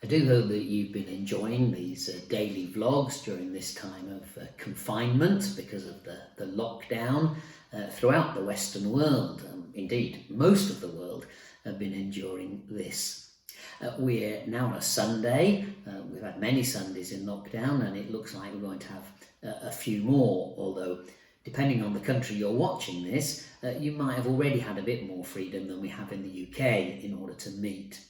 I do hope that you've been enjoying these daily vlogs during this time of confinement because of the lockdown throughout the Western world. Indeed, most of the world have been enduring this. We're now on a Sunday. We've had many Sundays in lockdown, and it looks like we're going to have a few more, although depending on the country you're watching this, you might have already had a bit more freedom than we have in the UK in order to meet.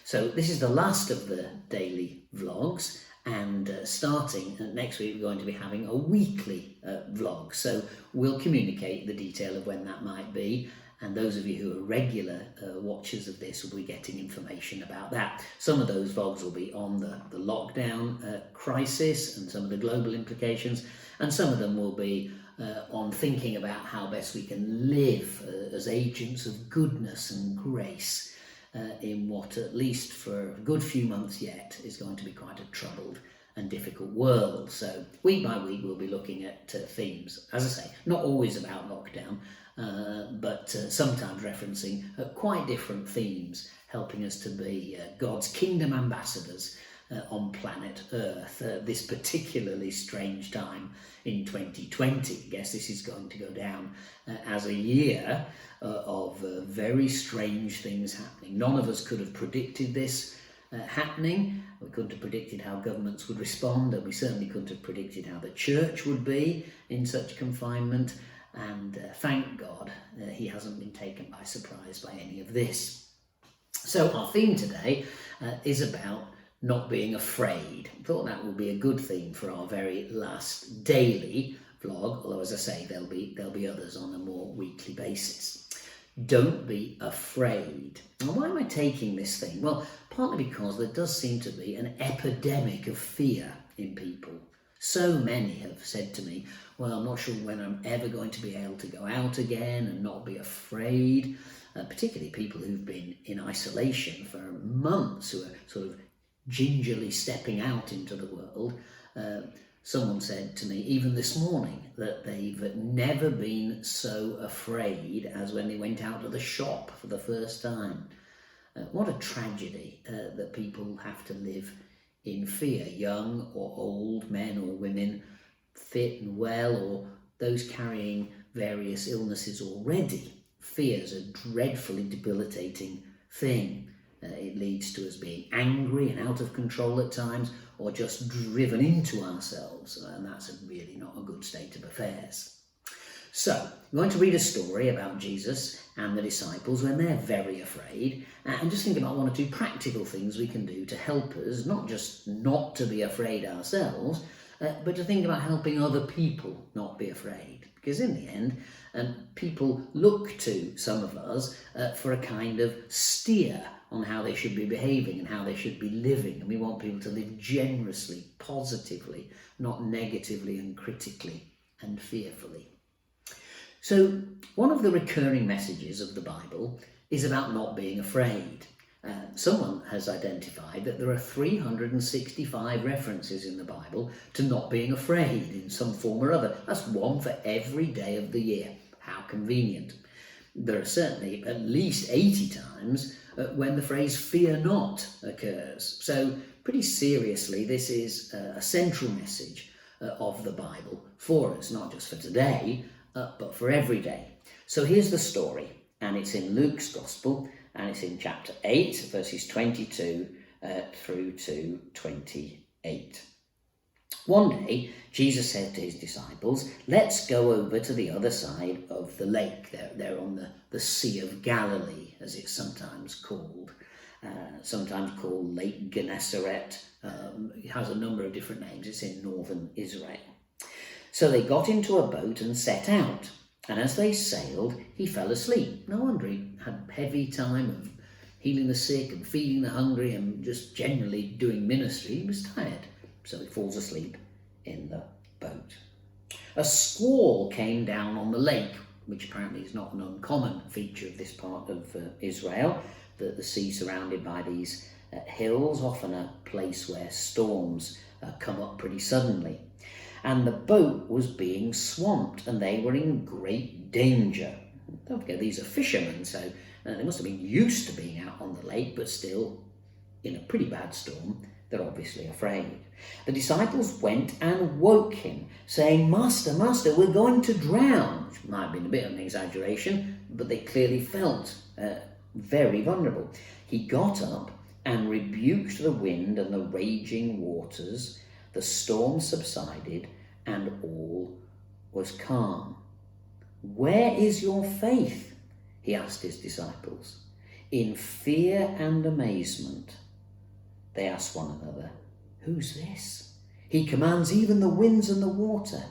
So this is the last of the daily vlogs, and starting next week we're going to be having a weekly vlog. So we'll communicate the detail of when that might be, and those of you who are regular watchers of this will be getting information about that. Some of those vlogs will be on the lockdown crisis and some of the global implications, and some of them will be on thinking about how best we can live as agents of goodness and grace in what, at least for a good few months yet, is going to be quite a troubled and difficult world. So week by week we'll be looking at themes, as I say, not always about lockdown, but sometimes referencing quite different themes, helping us to be God's kingdom ambassadors on planet Earth, this particularly strange time in 2020. I guess this is going to go down as a year of very strange things happening. None of us could have predicted this happening. We couldn't have predicted how governments would respond, and we certainly couldn't have predicted how the church would be in such confinement. And thank God he hasn't been taken by surprise by any of this. So our theme today is about not being afraid. I thought that would be a good theme for our very last daily vlog, although as I say, there'll be others on a more weekly basis. Don't be afraid. Now, why am I taking this thing? Well, partly because there does seem to be an epidemic of fear in people. So many have said to me, well, I'm not sure when I'm ever going to be able to go out again and not be afraid, particularly people who've been in isolation for months, who are sort of gingerly stepping out into the world. Someone said to me, even this morning, that they've never been so afraid as when they went out to the shop for the first time. What a tragedy that people have to live in fear, young or old, men or women, fit and well, or those carrying various illnesses already. Fear is a dreadfully debilitating thing. It leads to us being angry and out of control at times, or just driven into ourselves, and that's really not a good state of affairs. So, we're going to read a story about Jesus and the disciples when they're very afraid, and just think about one or two practical things we can do to help us, not just not to be afraid ourselves, but to think about helping other people not be afraid. Because in the end, people look to some of us for a kind of steer on how they should be behaving and how they should be living. And we want people to live generously, positively, not negatively and critically and fearfully. So one of the recurring messages of the Bible is about not being afraid. Someone has identified that there are 365 references in the Bible to not being afraid in some form or other. That's one for every day of the year. How convenient. There are certainly at least 80 times when the phrase fear not occurs. So pretty seriously, this is a central message of the Bible for us, not just for today, but for every day. So here's the story, and it's in Luke's Gospel, and it's in chapter 8, verses 22 through to 28. One day, Jesus said to his disciples, let's go over to the other side of the lake. They're on the Sea of Galilee, as it's sometimes called Lake Gennesaret. It has a number of different names. It's in northern Israel. So they got into a boat and set out. And as they sailed, he fell asleep. No wonder he had heavy time of healing the sick and feeding the hungry and just generally doing ministry. He was tired. So he falls asleep in the boat. A squall came down on the lake, which apparently is not an uncommon feature of this part of Israel, the sea surrounded by these hills, often a place where storms come up pretty suddenly. And the boat was being swamped, and they were in great danger. Don't forget, these are fishermen, so they must have been used to being out on the lake, but still in a pretty bad storm, they're obviously afraid. The disciples went and woke him, saying, Master, Master, we're going to drown. Which might have been a bit of an exaggeration, but they clearly felt very vulnerable. He got up and rebuked the wind and the raging waters. The storm subsided and all was calm. Where is your faith? He asked his disciples. In fear and amazement, they asked one another, Who's this? He commands even the winds and the water,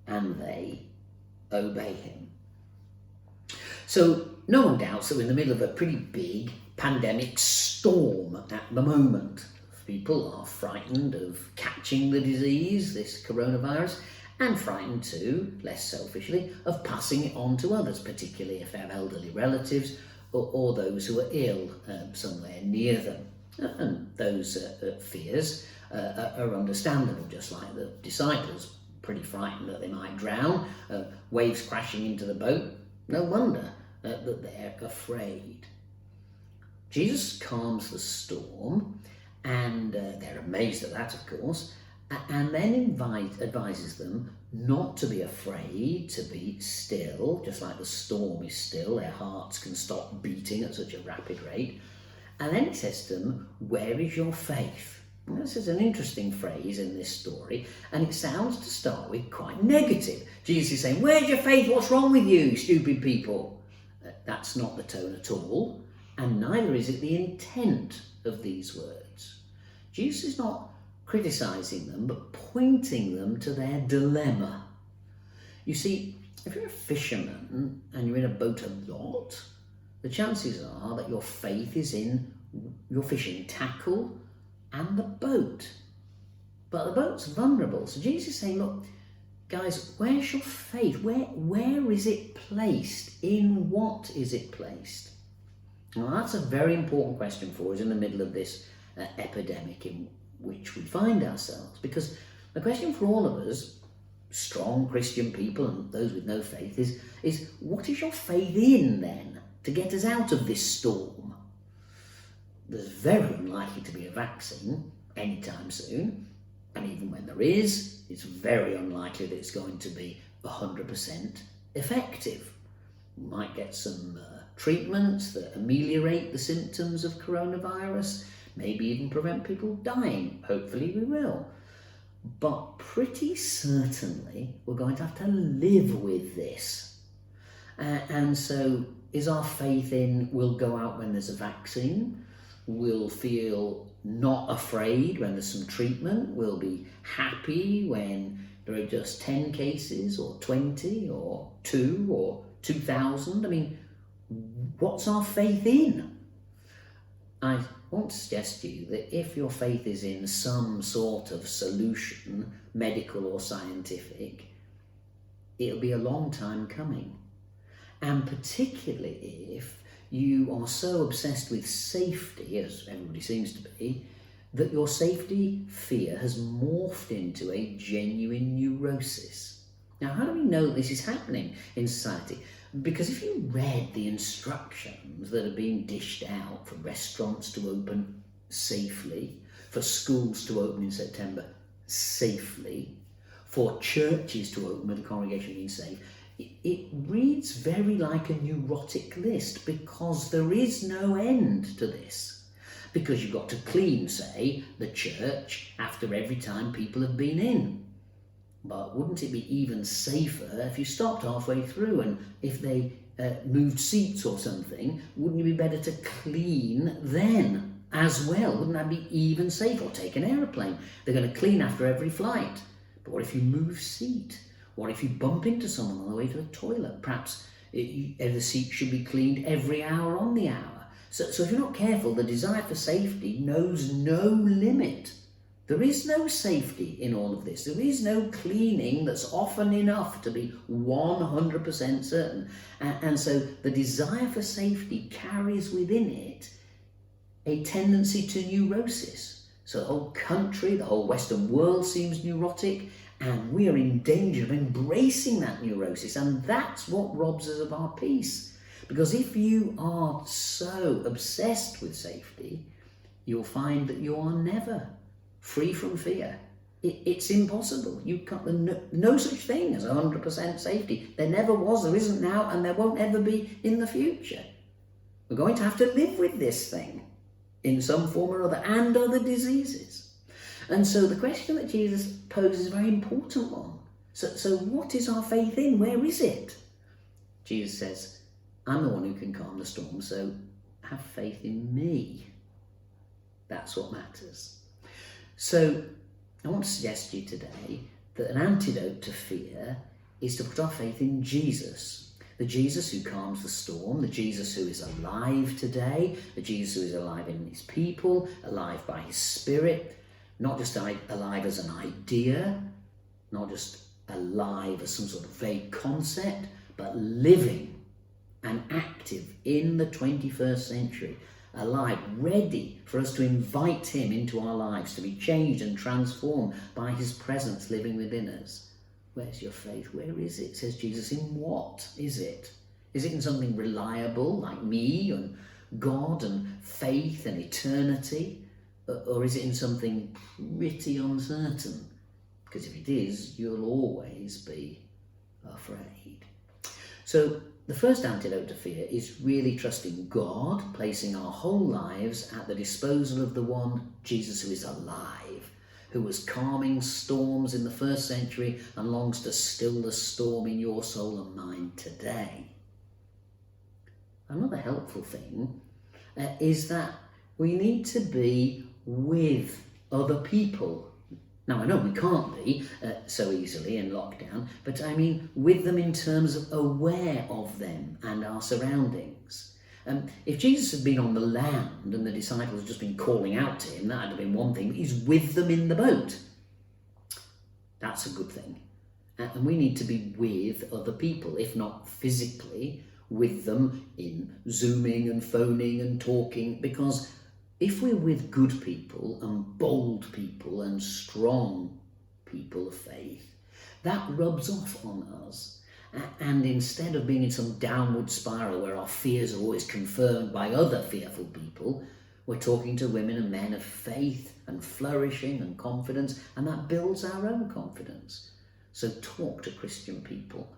and they obey him. So no one doubts that we're in the middle of a pretty big pandemic storm at the moment. People are frightened of catching the disease, this coronavirus, and frightened too, less selfishly, of passing it on to others, particularly if they have elderly relatives or those who are ill somewhere near them. And those fears are understandable, just like the disciples, pretty frightened that they might drown, waves crashing into the boat. No wonder that they're afraid. Jesus calms the storm, and they're amazed at that, of course, and then advises them not to be afraid, to be still, just like the storm is still. Their hearts can stop beating at such a rapid rate. And then he says to them, where is your faith? And this is an interesting phrase in this story, and it sounds, to start with, quite negative. Jesus is saying, where's your faith? What's wrong with you, stupid people? That's not the tone at all, and neither is it the intent of these words. Jesus is not criticising them, but pointing them to their dilemma. You see, if you're a fisherman and you're in a boat a lot, the chances are that your faith is in your fishing tackle and the boat. But the boat's vulnerable. So Jesus is saying, look, guys, where's your faith? Where is it placed? In what is it placed? Well, that's a very important question for us in the middle of this epidemic in which we find ourselves. Because the question for all of us, strong Christian people and those with no faith, is what is your faith in then to get us out of this storm? There's very unlikely to be a vaccine anytime soon, and even when there is, it's very unlikely that it's going to be 100% effective. We might get some treatments that ameliorate the symptoms of coronavirus, maybe even prevent people dying. Hopefully we will. But pretty certainly we're going to have to live with this. And so is our faith in we'll go out when there's a vaccine, we'll feel not afraid when there's some treatment, we'll be happy when there are just 10 cases or 20 or 2 or 2,000? I mean, what's our faith in? I want to suggest to you that if your faith is in some sort of solution, medical or scientific, it'll be a long time coming. And particularly if you are so obsessed with safety, as everybody seems to be, that your safety fear has morphed into a genuine neurosis. Now, how do we know this is happening in society? Because if you read the instructions that are being dished out for restaurants to open safely, for schools to open in September safely, for churches to open with the congregation being safe, it reads very like a neurotic list, because there is no end to this. Because you've got to clean, say, the church after every time people have been in. But wouldn't it be even safer if you stopped halfway through, and if they moved seats or something, wouldn't it be better to clean then as well? Wouldn't that be even safer? Or take an aeroplane. They're going to clean after every flight. But what if you move seat? What if you bump into someone on the way to the toilet? Perhaps the seat should be cleaned every hour on the hour. So if you're not careful, the desire for safety knows no limit. There is no safety in all of this. There is no cleaning that's often enough to be 100% certain. And so the desire for safety carries within it a tendency to neurosis. So the whole country, the whole Western world seems neurotic, and we are in danger of embracing that neurosis. And that's what robs us of our peace. Because if you are so obsessed with safety, you'll find that you are never free from fear. It's impossible. You can't, no such thing as 100% safety. There never was, there isn't now, and there won't ever be in the future. We're going to have to live with this thing in some form or other, and other diseases. And so the question that Jesus poses is a very important one. So what is our faith in? Where is it? Jesus says, I'm the one who can calm the storm, so have faith in me. That's what matters. So I want to suggest to you today that an antidote to fear is to put our faith in Jesus. The Jesus who calms the storm, the Jesus who is alive today, the Jesus who is alive in his people, alive by his Spirit, not just alive as an idea, not just alive as some sort of vague concept, but living and active in the 21st century, alive, ready for us to invite him into our lives, to be changed and transformed by his presence living within us. Where's your faith? Where is it? Says Jesus. In what is it? Is it in something reliable like me and God and faith and eternity? Or is it in something pretty uncertain? Because if it is, you'll always be afraid. So the first antidote to fear is really trusting God, placing our whole lives at the disposal of the one, Jesus, who is alive, who was calming storms in the first century and longs to still the storm in your soul and mine today. Another helpful thing is that we need to be with other people. Now, I know we can't be so easily in lockdown, but I mean with them in terms of aware of them and our surroundings. If Jesus had been on the land and the disciples had just been calling out to him, that would have been one thing, but he's with them in the boat. That's a good thing. And we need to be with other people, if not physically, with them in Zooming and phoning and talking, because if we're with good people and bold people and strong people of faith, that rubs off on us. And instead of being in some downward spiral where our fears are always confirmed by other fearful people, we're talking to women and men of faith and flourishing and confidence, and that builds our own confidence. So talk to Christian people,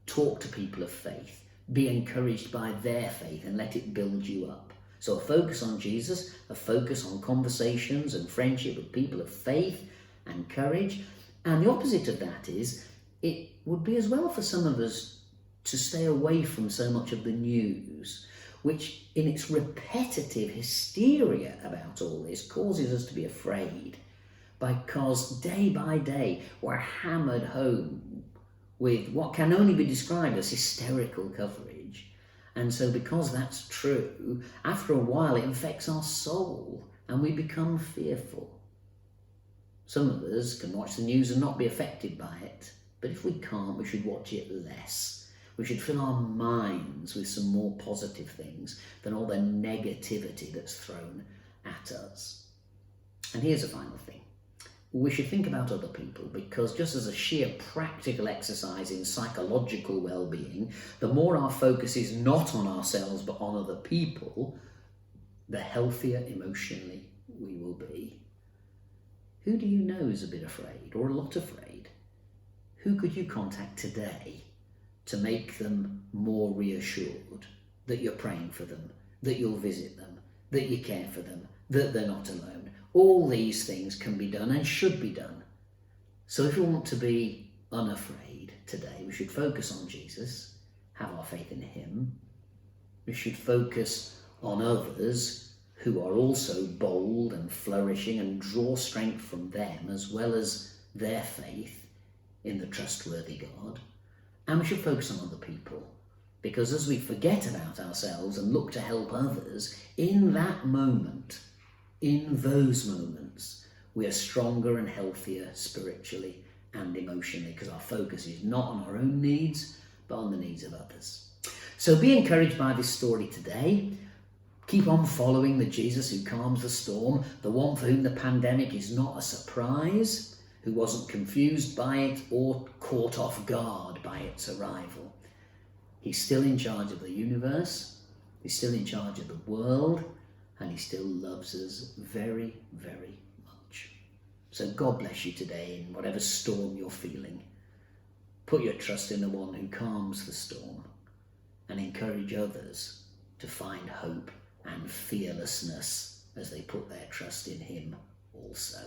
talk to people of faith, be encouraged by their faith and let it build you up. So a focus on Jesus, a focus on conversations and friendship with people of faith and courage. And the opposite of that is, it would be as well for some of us to stay away from so much of the news, which in its repetitive hysteria about all this causes us to be afraid, because day by day we're hammered home with what can only be described as hysterical coverage. And so because that's true, after a while it infects our soul and we become fearful. Some of us can watch the news and not be affected by it, but if we can't, we should watch it less. We should fill our minds with some more positive things than all the negativity that's thrown at us. And here's a final thing. We should think about other people, because just as a sheer practical exercise in psychological well-being, the more our focus is not on ourselves but on other people, the healthier emotionally we will be. Who do you know is a bit afraid or a lot afraid? Who could you contact today to make them more reassured that you're praying for them, that you'll visit them, that you care for them, that they're not alone? All these things can be done and should be done. So if we want to be unafraid today, we should focus on Jesus, have our faith in him. We should focus on others who are also bold and flourishing and draw strength from them as well as their faith in the trustworthy God. And we should focus on other people, because as we forget about ourselves and look to help others, in that moment, in those moments, we are stronger and healthier spiritually and emotionally, because our focus is not on our own needs, but on the needs of others. So be encouraged by this story today. Keep on following the Jesus who calms the storm, the one for whom the pandemic is not a surprise, who wasn't confused by it or caught off guard by its arrival. He's still in charge of the universe. He's still in charge of the world. and he still loves us very, very much. So God bless you today in whatever storm you're feeling. Put your trust in the one who calms the storm, and encourage others to find hope and fearlessness as they put their trust in him also.